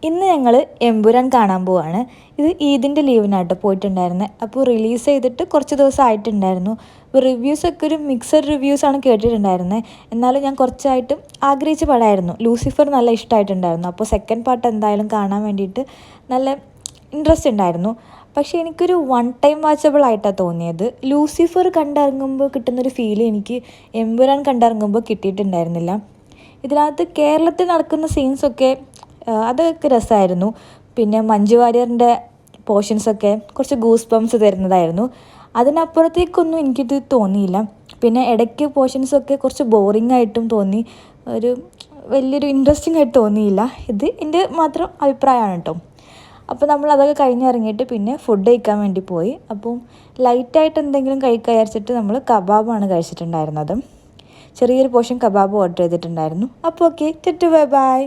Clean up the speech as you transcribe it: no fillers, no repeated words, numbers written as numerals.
ഇന്ന് ഞങ്ങൾ എമ്പുരാൻ കാണാൻ പോവാണ്. ഇത് ഈദിൻ്റെ ലീവിനായിട്ട് പോയിട്ടുണ്ടായിരുന്നത്. അപ്പോൾ റിലീസ് ചെയ്തിട്ട് കുറച്ച് ദിവസം ആയിട്ടുണ്ടായിരുന്നു. അപ്പോൾ റിവ്യൂസൊക്കെ ഒരു മിക്സഡ് റിവ്യൂസാണ് കേട്ടിട്ടുണ്ടായിരുന്നത്. എന്നാലും ഞാൻ കുറച്ചായിട്ടും ആഗ്രഹിച്ച പടമായിരുന്നു. ലൂസിഫർ നല്ല ഇഷ്ടമായിട്ടുണ്ടായിരുന്നു. അപ്പോൾ സെക്കൻഡ് പാർട്ട് എന്തായാലും കാണാൻ വേണ്ടിയിട്ട് നല്ല ഇൻട്രസ്റ്റ് ഉണ്ടായിരുന്നു. പക്ഷേ എനിക്കൊരു വൺ ടൈം വാച്ചബിൾ ആയിട്ടാണ് തോന്നിയത്. ലൂസിഫർ കണ്ടിറങ്ങുമ്പോൾ കിട്ടുന്നൊരു ഫീൽ എനിക്ക് എമ്പുരാൻ കണ്ടിറങ്ങുമ്പോൾ കിട്ടിയിട്ടുണ്ടായിരുന്നില്ല. ഇതിനകത്ത് കേരളത്തിൽ നടക്കുന്ന സീൻസൊക്കെ അതൊക്കെ രസമായിരുന്നു. പിന്നെ മഞ്ജു വാര്യറിൻ്റെ പോർഷൻസൊക്കെ കുറച്ച് ഗൂസ് ബംസ് തരുന്നതായിരുന്നു. അതിനപ്പുറത്തേക്കൊന്നും എനിക്കിത് തോന്നിയില്ല. പിന്നെ ഇടയ്ക്ക് പോർഷൻസൊക്കെ കുറച്ച് ബോറിംഗ് ആയിട്ടും തോന്നി. ഒരു വലിയൊരു ഇൻട്രസ്റ്റിംഗ് ആയിട്ട് തോന്നിയില്ല. ഇത് എൻ്റെ മാത്രം അഭിപ്രായമാണ് കേട്ടോ. അപ്പോൾ നമ്മൾ അതൊക്കെ കഴിഞ്ഞിറങ്ങിയിട്ട് പിന്നെ ഫുഡ് കഴിക്കാൻ വേണ്ടി പോയി. അപ്പം ലൈറ്റായിട്ട് എന്തെങ്കിലും കഴിക്കാൻ വിചാരിച്ചിട്ട് നമ്മൾ കബാബാണ് കഴിച്ചിട്ടുണ്ടായിരുന്നത്. ചെറിയൊരു പോർഷൻ കബാബ് ഓർഡർ ചെയ്തിട്ടുണ്ടായിരുന്നു. അപ്പോൾ ഓക്കെ, ബൈ ബൈ.